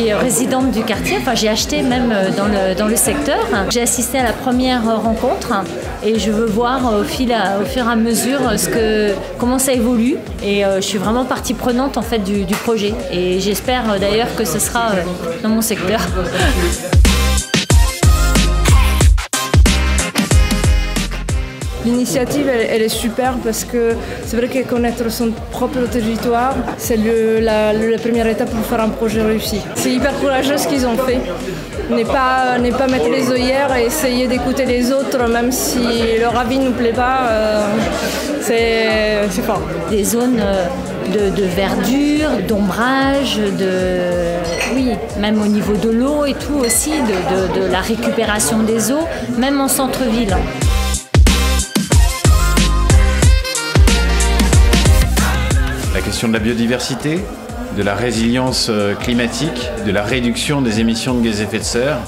suis résidente du quartier, enfin j'ai acheté même dans le secteur. J'ai assisté à la première rencontre et je veux voir au fur et à mesure comment ça évolue. Et je suis vraiment partie prenante en fait du projet. Et j'espère d'ailleurs que ce sera dans mon secteur. L'initiative, elle est super parce que c'est vrai que connaître son propre territoire, c'est la première étape pour faire un projet réussi. C'est hyper courageux ce qu'ils ont fait. Ne pas mettre les œillères et essayer d'écouter les autres, même si leur avis ne nous plaît pas, c'est fort. Des zones de verdure, d'ombrage, oui, même au niveau de l'eau et tout aussi, de la récupération des eaux, même en centre-ville. La question de la biodiversité, de la résilience climatique, de la réduction des émissions de gaz à effet de serre,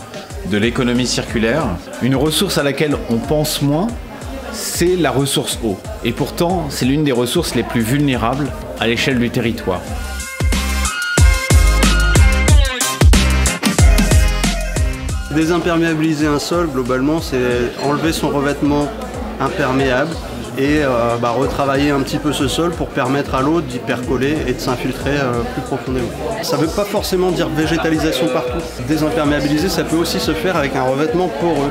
de l'économie circulaire. Une ressource à laquelle on pense moins, c'est la ressource eau. Et pourtant, c'est l'une des ressources les plus vulnérables à l'échelle du territoire. Désimperméabiliser un sol, globalement, c'est enlever son revêtement imperméable et retravailler un petit peu ce sol pour permettre à l'eau d'y percoler et de s'infiltrer plus profondément. Ça ne veut pas forcément dire végétalisation partout. Désimperméabiliser, ça peut aussi se faire avec un revêtement poreux.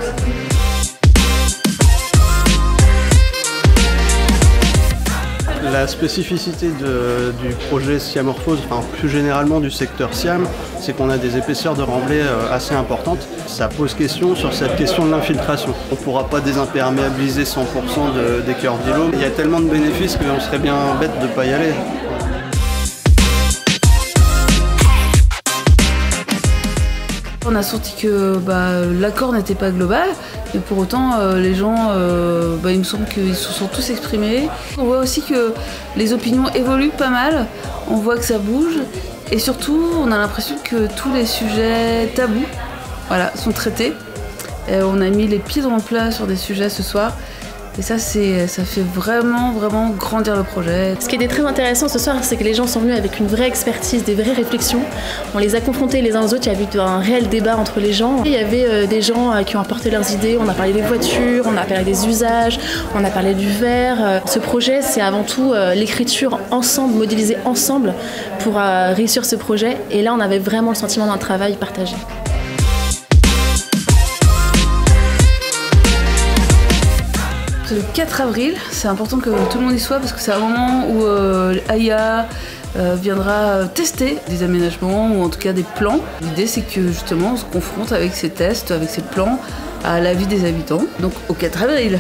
La spécificité du projet Siamorphose, enfin plus généralement du secteur Siam, c'est qu'on a des épaisseurs de remblai assez importantes. Ça pose question sur cette question de l'infiltration. On ne pourra pas désimperméabiliser 100% des cœurs d'îlots. Il y a tellement de bénéfices qu'on serait bien bête de ne pas y aller. On a senti que l'accord n'était pas global, mais pour autant les gens, il me semble qu'ils se sont tous exprimés. On voit aussi que les opinions évoluent pas mal, on voit que ça bouge, et surtout on a l'impression que tous les sujets tabous sont traités. On a mis les pieds dans le plat sur des sujets ce soir. Et ça fait vraiment grandir le projet. Ce qui était très intéressant ce soir, c'est que les gens sont venus avec une vraie expertise, des vraies réflexions. On les a confrontés les uns aux autres, il y a eu un réel débat entre les gens. Il y avait des gens qui ont apporté leurs idées, on a parlé des voitures, on a parlé des usages, on a parlé du verre. Ce projet, c'est avant tout l'écriture ensemble, modélisée ensemble pour réussir ce projet. Et là, on avait vraiment le sentiment d'un travail partagé. Le 4 avril, c'est important que tout le monde y soit parce que c'est un moment où AIA viendra tester des aménagements ou en tout cas des plans. L'idée c'est que justement on se confronte avec ces tests, avec ces plans à la vie des habitants, donc au 4 avril.